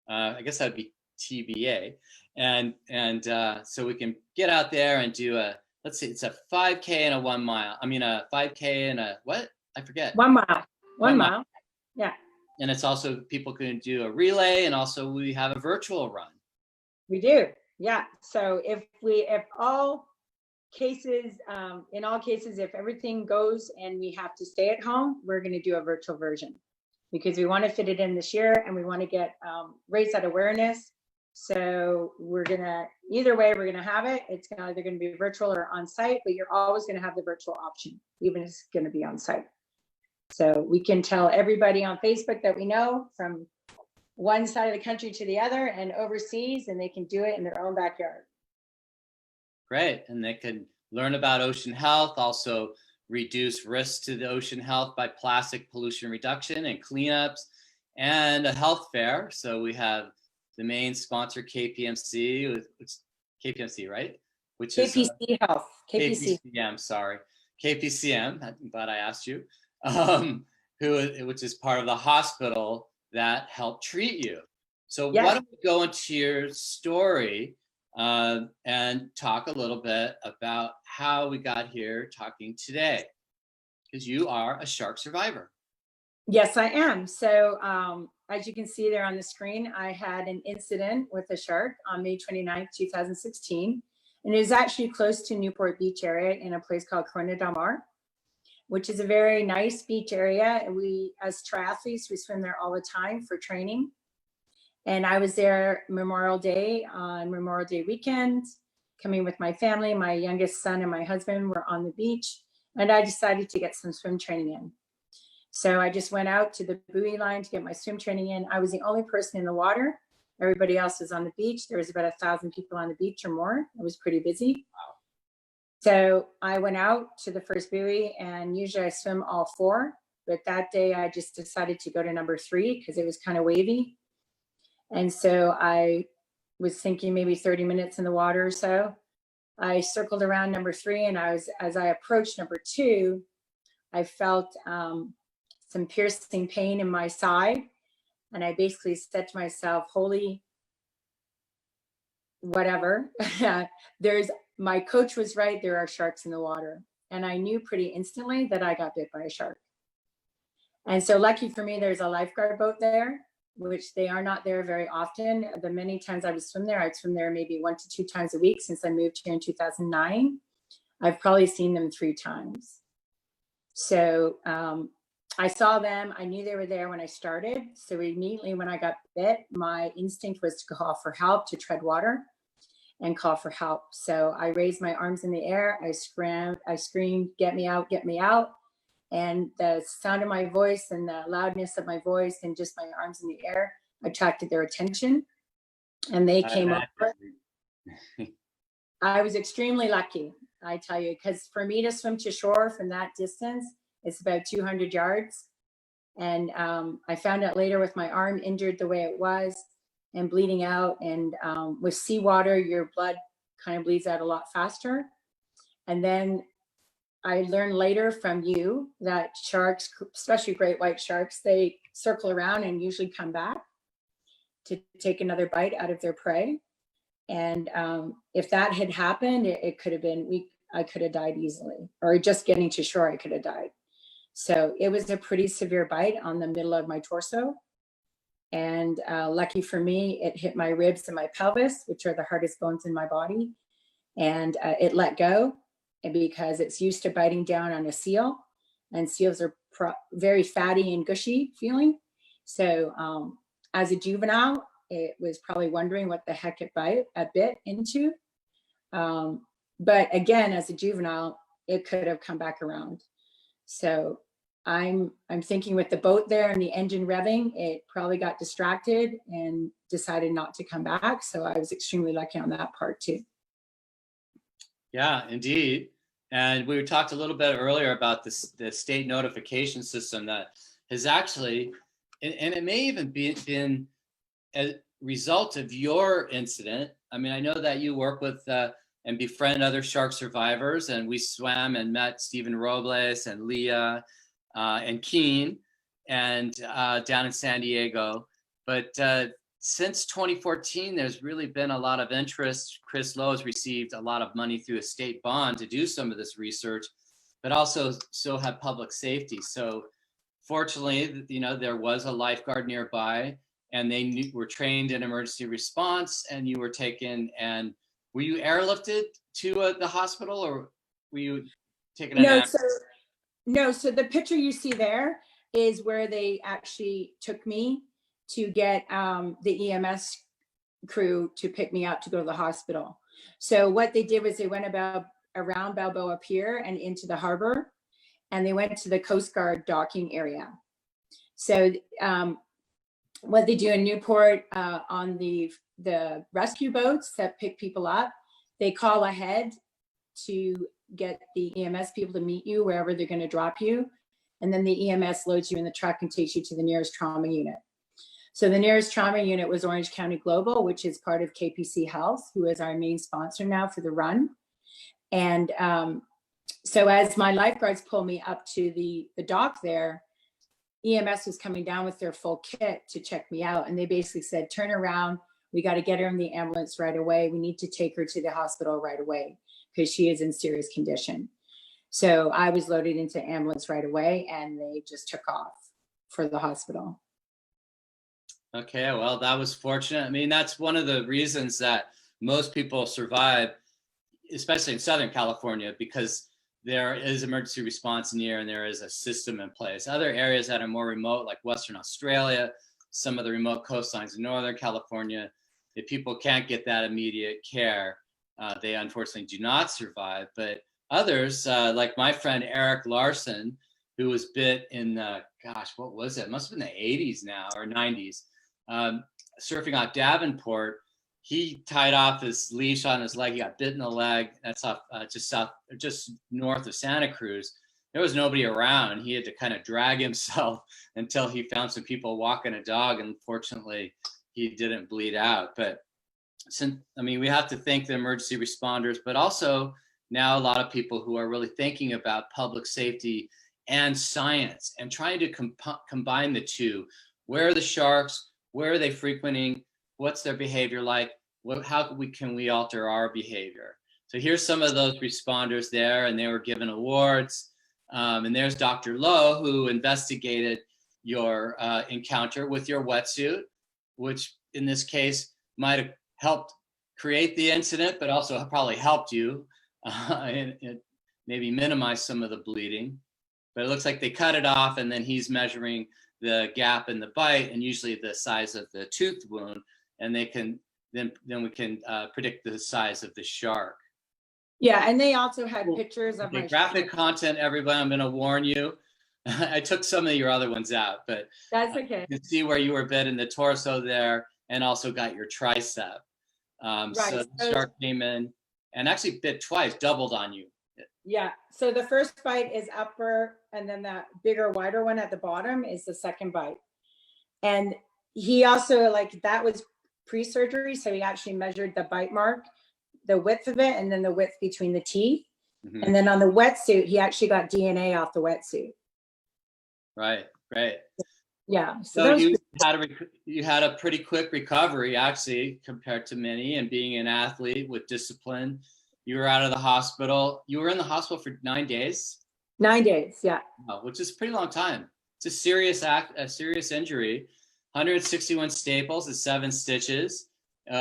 I guess that'd be TBA. And so we can get out there and do let's see, it's a 5K and a 1 mile. I mean, a 5K and a what? I forget. 1 mile. 1 mile. Yeah. And it's also, people can do a relay, and also we have a virtual run. We do. Yeah. So in all cases, if everything goes and we have to stay at home, we're going to do a virtual version because we want to fit it in this year and we want to get raise that awareness. So either way, we're going to have it. It's either going to be virtual or on site, but you're always going to have the virtual option, even if it's going to be on site. So we can tell everybody on Facebook that we know from one side of the country to the other and overseas, and they can do it in their own backyard. Great. And they can learn about ocean health, also reduce risks to the ocean health by plastic pollution reduction and cleanups, and a health fair. So we have the main sponsor, KPMC, KPMC, right? Which is KPC Health. KPCM, sorry. KPCM, I'm glad I asked you, which is part of the hospital that helped treat you. So why don't we go into your story and talk a little bit about how we got here talking today, because you are a shark survivor. Yes, I am. So as you can see there on the screen, I had an incident with a shark on May 29th, 2016. And it was actually close to Newport Beach area in a place called Corona del Mar, which is a very nice beach area. We, as triathletes, we swim there all the time for training. And I was there Memorial Day on Memorial Day weekend, coming with my family. My youngest son and my husband were on the beach, and I decided to get some swim training in. So I just went out to the buoy line to get my swim training in. I was the only person in the water. Everybody else was on the beach. There was about 1,000 people on the beach or more. It was pretty busy. Wow. So I went out to the first buoy, and usually I swim all 4, but that day I just decided to go to number 3 because it was kind of wavy. And so I was thinking maybe 30 minutes in the water or so. I circled around number 3, and as I approached number 2, I felt some piercing pain in my side. And I basically said to myself, holy whatever, my coach was right, there are sharks in the water. And I knew pretty instantly that I got bit by a shark. And so lucky for me, there's a lifeguard boat there, which they are not there very often. The many times I would swim there, I'd swim there maybe 1 to 2 times a week since I moved here in 2009. I've probably seen them 3 times. So I saw them, I knew they were there when I started. So immediately when I got bit, my instinct was to call for help, to tread water and call for help. So I raised my arms in the air, I screamed, get me out, get me out. And the sound of my voice and the loudness of my voice and just my arms in the air attracted their attention. And they came over. I was extremely lucky, I tell you, because for me to swim to shore from that distance, it's about 200 yards. And I found out later with my arm injured the way it was and bleeding out. And with seawater, your blood kind of bleeds out a lot faster. And then I learned later from you that sharks, especially great white sharks, they circle around and usually come back to take another bite out of their prey. And if that had happened, it could have been, I could have died easily, or just getting to shore, I could have died. So it was a pretty severe bite on the middle of my torso. And lucky for me, it hit my ribs and my pelvis, which are the hardest bones in my body. And it let go, and because it's used to biting down on a seal, and seals are very fatty and gushy feeling. So as a juvenile, it was probably wondering what the heck it bit into. But again, as a juvenile, it could have come back around. So I'm thinking with the boat there and the engine revving, it probably got distracted and decided not to come back. So I was extremely lucky on that part too. Yeah, indeed. And we talked a little bit earlier about the state notification system that has actually, and it may even been a result of your incident. I mean, I know that you work with and befriend other shark survivors, and we swam and met Stephen Robles and Leah and Keen and down in San Diego. But since 2014, there's really been a lot of interest. Chris Lowe has received a lot of money through a state bond to do some of this research, but also still have public safety. So fortunately, there was a lifeguard nearby, and they were trained in emergency response, and you were taken. And were you airlifted to the hospital, or were you taken? No, so the picture you see there is where they actually took me to get the EMS crew to pick me up to go to the hospital. So what they did was they went around Balboa Pier and into the harbor, and they went to the Coast Guard docking area. So what they do in Newport on the rescue boats that pick people up, they call ahead to get the EMS people to meet you wherever they're going to drop you. And then the EMS loads you in the truck and takes you to the nearest trauma unit. So the nearest trauma unit was Orange County Global, which is part of KPC Health, who is our main sponsor now for the run. And so as my lifeguards pull me up to the dock there, EMS was coming down with their full kit to check me out. And they basically said, turn around. We got to get her in the ambulance right away. We need to take her to the hospital right away because she is in serious condition. So I was loaded into ambulance right away, and they just took off for the hospital. Okay, well, that was fortunate. I mean, that's one of the reasons that most people survive, especially in Southern California, because there is emergency response near and there is a system in place. Other areas that are more remote, like Western Australia, some of the remote coastlines in Northern California, if people can't get that immediate care, they unfortunately do not survive. But others, like my friend Eric Larson, who was bit in what was it? It must have been the 80s now or 90s. Surfing off Davenport, he tied off his leash on his leg. He got bit in the leg. That's off just north of Santa Cruz. There was nobody around. He had to kind of drag himself until he found some people walking a dog. And fortunately, he didn't bleed out. But we have to thank the emergency responders, but also now a lot of people who are really thinking about public safety and science and trying to combine the two. Where are the sharks? Where are they frequenting? What's their behavior like? How can we alter our behavior? So here's some of those responders there, and they were given awards. And there's Dr. Lowe, who investigated your encounter with your wetsuit, which in this case might have helped create the incident, but also probably helped you and maybe minimize some of the bleeding. But it looks like they cut it off, and then he's measuring the gap in the bite and usually the size of the tooth wound, and they can then we can predict the size of the shark. Yeah, and they also had pictures of my graphic content. Everybody, I'm going to warn you. I took some of your other ones out, but that's okay. You can see where you were bit in the torso there, and also got your tricep. Right. So the shark came in and actually bit twice, doubled on you. Yeah. So the first bite is upper, and then that bigger, wider one at the bottom is the second bite. And he also, that was pre-surgery, so he actually measured the bite mark, the width of it, and then the width between the teeth. Mm-hmm. And then on the wetsuit, he actually got DNA off the wetsuit. Right. Great. Yeah. So you had a pretty quick recovery, actually, compared to many, and being an athlete with discipline. You were out of the hospital. You were in the hospital for 9 days? 9 days, yeah. Which is a pretty long time. It's a serious injury. 161 staples and 7 stitches,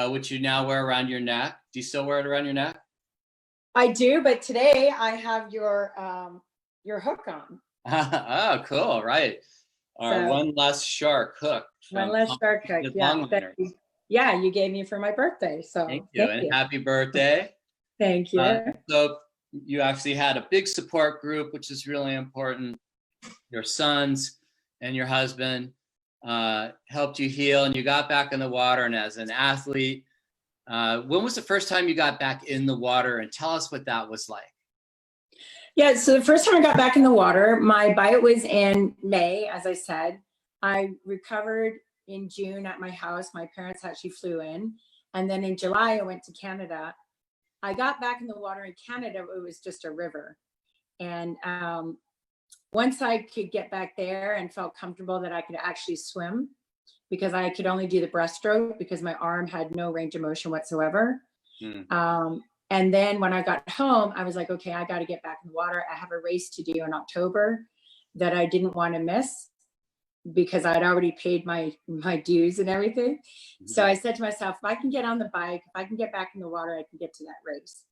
which you now wear around your neck. Do you still wear it around your neck? I do, but today I have your hook on. Oh, cool! Right, our one less shark hook. One less shark hook. Yeah, yeah, you gave me for my birthday. So thank you, and happy birthday. Thank you. So you actually had a big support group, which is really important. Your sons and your husband helped you heal, and you got back in the water. And as an athlete, when was the first time you got back in the water? And tell us what that was like. Yeah, so the first time I got back in the water, my bite was in May, as I said. I recovered in June at my house. My parents actually flew in. And then in July, I went to Canada. I got back in the water in Canada, it was just a river. And once I could get back there and felt comfortable that I could actually swim, because I could only do the breaststroke because my arm had no range of motion whatsoever. And then when I got home, I was like, okay, I got to get back in the water. I have a race to do in October that I didn't want to miss because I'd already paid my dues and everything. So I said to myself, if I can get on the bike, if I can get back in the water, I can get to that race.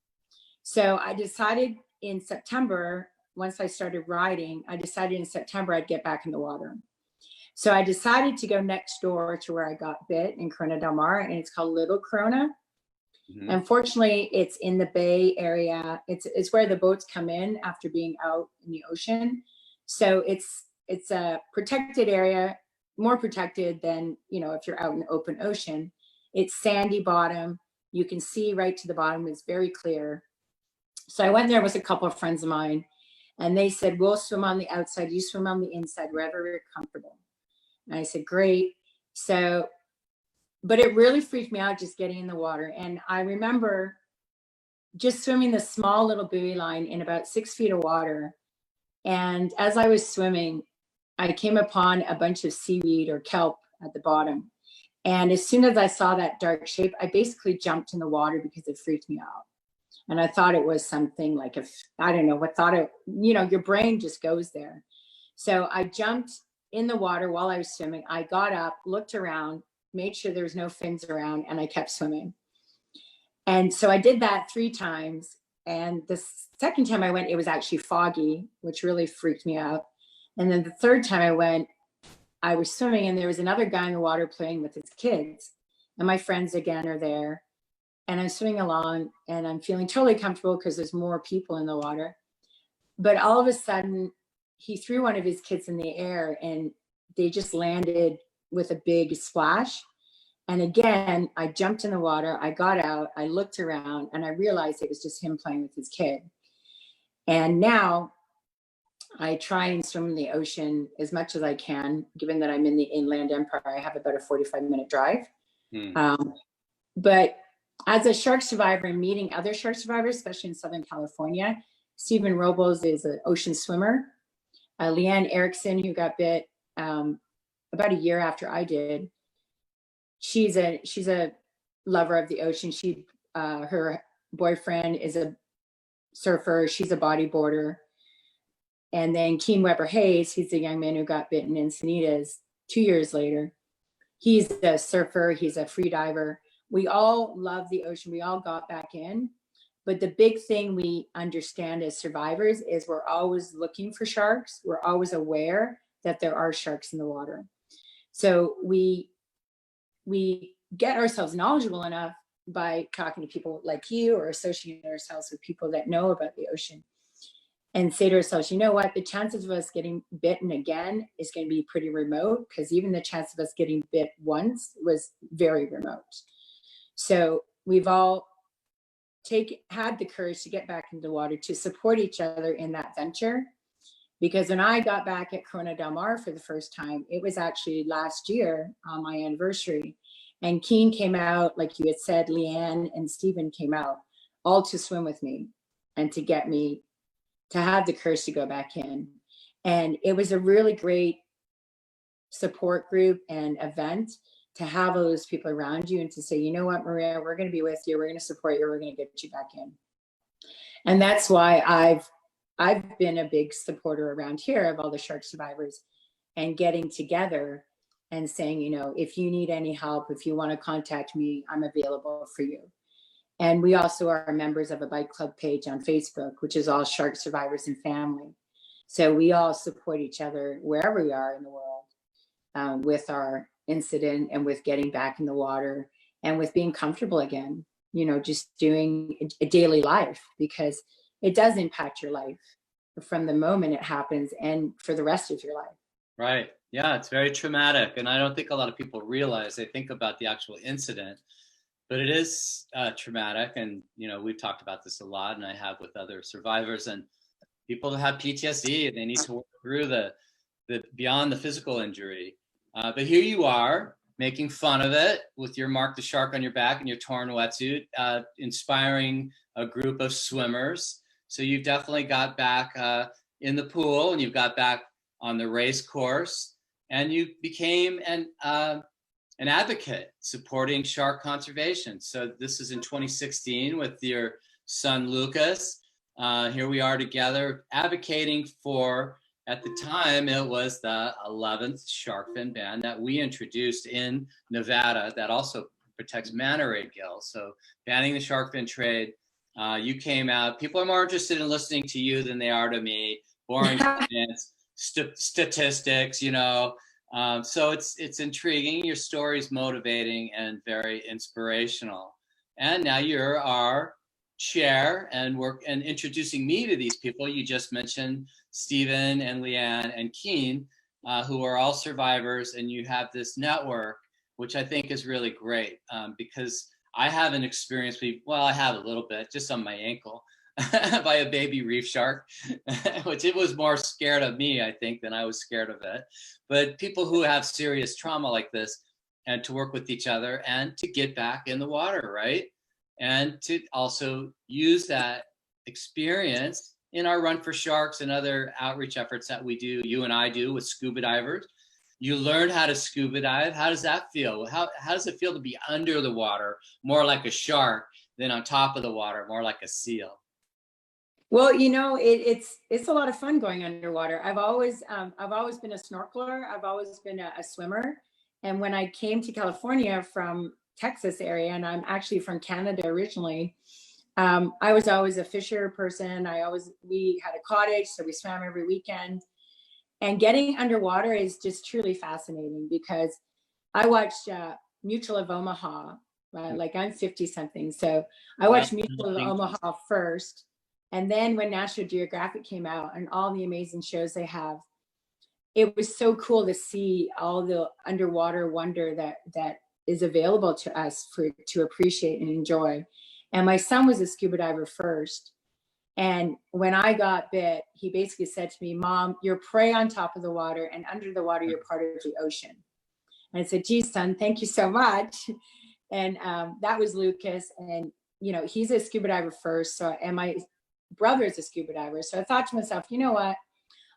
So I decided in September, once I started riding, I decided in September I'd get back in the water. So I decided to go next door to where I got bit in Corona del Mar, and it's called Little Corona. Unfortunately, it's in the Bay Area. It's where the boats come in after being out in the ocean. So it's a protected area, more protected than, if you're out in the open ocean. It's sandy bottom. You can see right to the bottom. It's very clear. So I went there with a couple of friends of mine, and they said, we'll swim on the outside. You swim on the inside, wherever you're comfortable. And I said, great. So, but it really freaked me out just getting in the water. And I remember just swimming this small little buoy line in about 6 feet of water. And as I was swimming, I came upon a bunch of seaweed or kelp at the bottom. And as soon as I saw that dark shape, I basically jumped in the water because it freaked me out. And I thought it was something like, your brain just goes there. So I jumped in the water while I was swimming. I got up, looked around, made sure there was no fins around, and I kept swimming. And so I did that 3 times. And the second time I went, it was actually foggy, which really freaked me out. And then the third time I went, I was swimming and there was another guy in the water playing with his kids. And my friends again are there. And I'm swimming along and I'm feeling totally comfortable because there's more people in the water. But all of a sudden, he threw one of his kids in the air and they just landed with a big splash. And again, I jumped in the water, I got out, I looked around, and I realized it was just him playing with his kid. And now I try and swim in the ocean as much as I can, given that I'm in the Inland Empire. I have about a 45-minute drive. But as a shark survivor and meeting other shark survivors, especially in Southern California, Stephen Robles is an ocean swimmer. Leanne Erickson, who got bit about a year after I did, she's a lover of the ocean. Her boyfriend is a surfer. She's a bodyboarder. And then Keen Weber Hayes, he's the young man who got bitten in Encinitas 2 years later. He's a surfer. He's a free diver. We all love the ocean. We all got back in. But the big thing we understand as survivors is we're always looking for sharks. We're always aware that there are sharks in the water. So we get ourselves knowledgeable enough by talking to people like you or associating ourselves with people that know about the ocean and say to ourselves, you know what, the chances of us getting bitten again is going to be pretty remote, because even the chance of us getting bit once was very remote. So we've all had the courage to get back into the water to support each other in that venture. Because when I got back at Corona del Mar for the first time, it was actually last year on my anniversary. And Keen came out, like you had said, Leanne and Stephen came out, all to swim with me and to get me to have the courage to go back in. And it was a really great support group and event to have all those people around you and to say, you know what, Maria, we're going to be with you. We're going to support you. We're going to get you back in. And that's why I've been a big supporter around here of all the shark survivors and getting together and saying, you know, if you need any help, if you want to contact me, I'm available for you. And we also are members of a bike club page on Facebook, which is all shark survivors and family. So we all support each other wherever we are in the world, with our incident and with getting back in the water and with being comfortable again, you know, just doing a daily life, because it does impact your life from the moment it happens and for the rest of your life. Right. Yeah, it's very traumatic. And I don't think a lot of people realize, they think about the actual incident, but it is traumatic. And, you know, we've talked about this a lot, and I have with other survivors and people that have PTSD. They need to work through the beyond the physical injury. But here you are making fun of it with your Mark the Shark on your back and your torn wetsuit, inspiring a group of swimmers. So you've definitely got back in the pool, and you've got back on the race course, and you became an advocate supporting shark conservation. So this is in 2016 with your son, Lucas. Here we are together advocating for, at the time, it was the 11th shark fin ban that we introduced in Nevada that also protects manta ray gills. So banning the shark fin trade. You came out. People are more interested in listening to you than they are to me. Boring science, statistics, you know. So it's intriguing. Your story's motivating and very inspirational. And now you're our chair and introducing me to these people. You just mentioned Stephen and Leanne and Keen, who are all survivors, and you have this network, which I think is really great, because I haven't experienced, well, I have a little bit, just on my ankle, by a baby reef shark, which it was more scared of me, I think, than I was scared of it. But people who have serious trauma like this, and to work with each other and to get back in the water, right? And to also use that experience in our Run for Sharks and other outreach efforts that we do, you and I do with scuba divers. You learn how to scuba dive. How does that feel? How does it feel to be under the water, more like a shark, than on top of the water, more like a seal? Well, you know, it's a lot of fun going underwater. I've always been a snorkeler. I've always been a swimmer. And when I came to California from Texas area, and I'm actually from Canada originally, I was always a fisher person. We had a cottage, so we swam every weekend. And getting underwater is just truly fascinating, because I watched Mutual of Omaha, like I'm 50 something. So I watched Mutual of Omaha first. And then when National Geographic came out and all the amazing shows they have, it was so cool to see all the underwater wonder that is available to us to appreciate and enjoy. And my son was a scuba diver first. And when I got bit, he basically said to me, "Mom, you're prey on top of the water, and under the water, you're part of the ocean." And I said, "Geez, son, thank you so much." And that was Lucas. And, you know, he's a scuba diver first. And my brother is a scuba diver. So I thought to myself, you know what?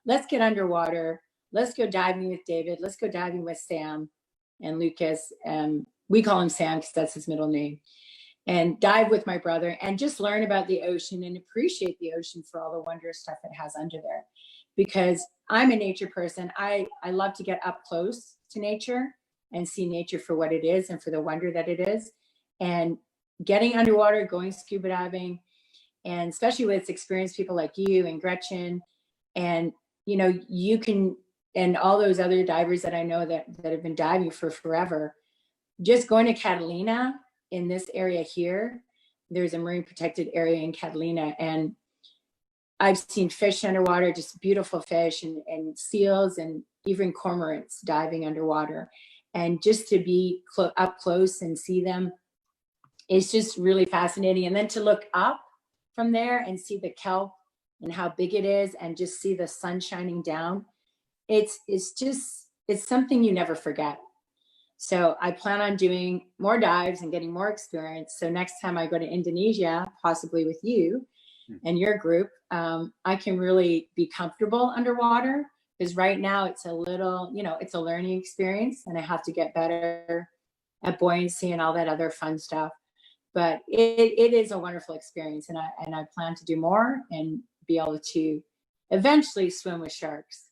Let's get underwater. Let's go diving with David. Let's go diving with Sam and Lucas. We call him Sam because that's his middle name. And dive with my brother and just learn about the ocean and appreciate the ocean for all the wondrous stuff it has under there. Because I'm a nature person. I love to get up close to nature and see nature for what it is and for the wonder that it is. And getting underwater, going scuba diving, and especially with experienced people like you and Gretchen, and, you know, you can, and all those other divers that I know that have been diving for forever, just going to Catalina in this area here, there's a marine protected area in Catalina, and I've seen fish underwater, just beautiful fish, and seals and even cormorants diving underwater. And just to be up close and see them is just really fascinating. And then to look up from there and see the kelp and how big it is, and just see the sun shining down, it's something you never forget. So I plan on doing more dives and getting more experience. So next time I go to Indonesia, possibly with you and your group, I can really be comfortable underwater, because right now it's a little, you know, it's a learning experience, and I have to get better at buoyancy and all that other fun stuff. But it is a wonderful experience, and I plan to do more and be able to eventually swim with sharks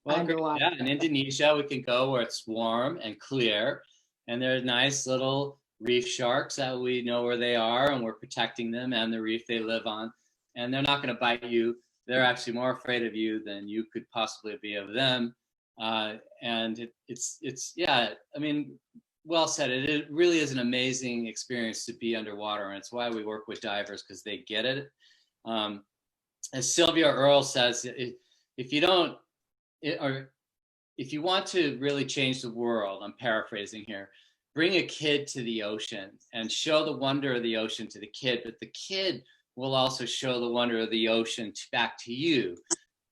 Well, underwater. yeah, in Indonesia, we can go where it's warm and clear, and there are nice little reef sharks that we know where they are, and we're protecting them and the reef they live on. And they're not going to bite you. They're actually more afraid of you than you could possibly be of them. And it's yeah, I mean, well said. It really is an amazing experience to be underwater, and it's why we work with divers, because they get it. As Sylvia Earle says, if you don't, or if you want to really change the world, I'm paraphrasing here, bring a kid to the ocean and show the wonder of the ocean to the kid, but the kid will also show the wonder of the ocean back to you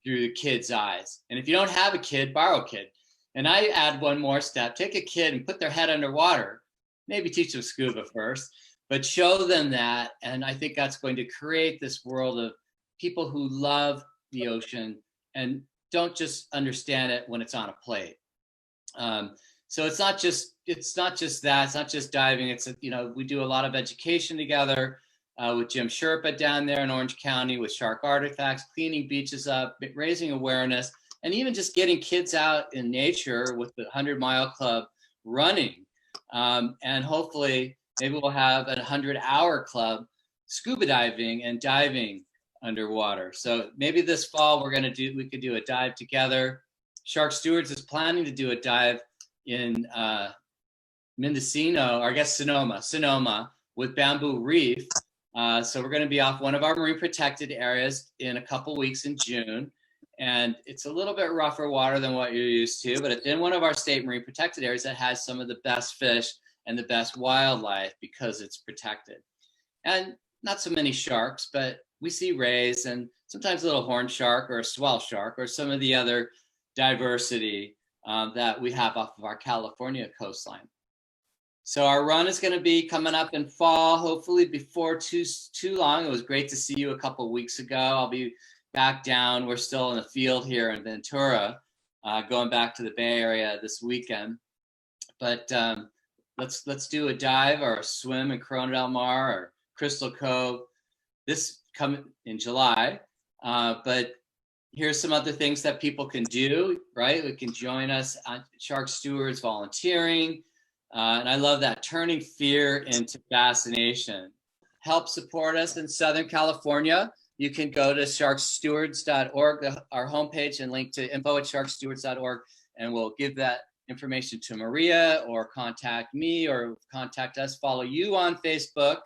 through the kid's eyes. And if you don't have a kid, borrow a kid. And I add one more step: take a kid and put their head underwater, maybe teach them scuba first, but show them that. And I think that's going to create this world of people who love the ocean and don't just understand it when it's on a plate. So it's not just that. It's not just diving. It's we do a lot of education together with Jim Sherpa down there in Orange County with Shark Artifacts, cleaning beaches up, raising awareness, and even just getting kids out in nature with the 100 Mile Club running. And hopefully maybe we'll have a 100-hour club scuba diving and diving underwater. So maybe this fall we could do a dive together. Shark Stewards is planning to do a dive in Mendocino, or I guess Sonoma with Bamboo Reef. So we're going to be off one of our marine protected areas in a couple weeks in June. And it's a little bit rougher water than what you're used to, but it's in one of our state marine protected areas that has some of the best fish and the best wildlife because it's protected. And not so many sharks, but we see rays and sometimes a little horn shark or a swell shark or some of the other diversity that we have off of our California coastline. So our run is going to be coming up in fall, hopefully before too long. It was great to see you a couple of weeks ago. I'll be back down. We're still in the field here in Ventura, going back to the Bay Area this weekend. But let's do a dive or a swim in Corona del Mar or Crystal Cove this coming in July. But here's some other things that people can do, right? We can join us on Shark Stewards volunteering. And I love that, turning fear into fascination. Help support us in Southern California. You can go to sharkstewards.org, our homepage, and link to info@sharkstewards.org, and we'll give that information to Maria, or contact me, or contact us. Follow you on Facebook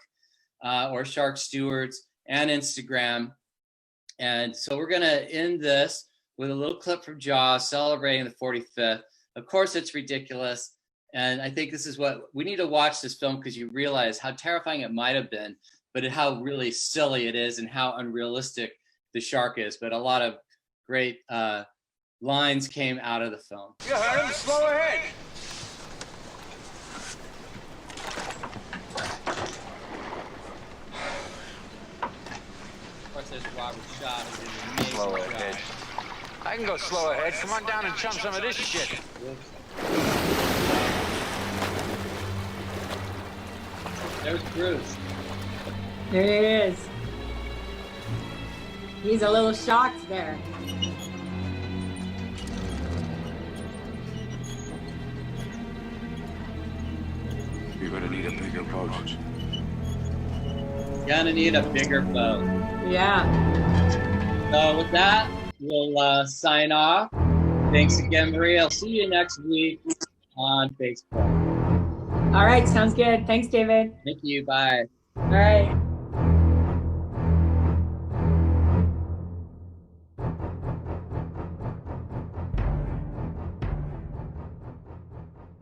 or Shark Stewards and Instagram. And so we're going to end this with a little clip from Jaws celebrating the 45th. Of course, it's ridiculous. And I think this is what we need to watch this film, because you realize how terrifying it might have been, but how really silly it is and how unrealistic the shark is. But a lot of great lines came out of the film. You heard him. Slow ahead. Of course, there's Robert Shaw, who did an amazing Slow job. ahead. I can go slow ahead. Come on down and chum some of this shit. There's Bruce. There he is. He's a little shocked there. You're gonna need a bigger boat. Gonna need a bigger boat. Yeah. So with that, we'll sign off. Thanks again, Maria. I'll see you next week on Facebook. All right. Sounds good. Thanks, David. Thank you. Bye. All right.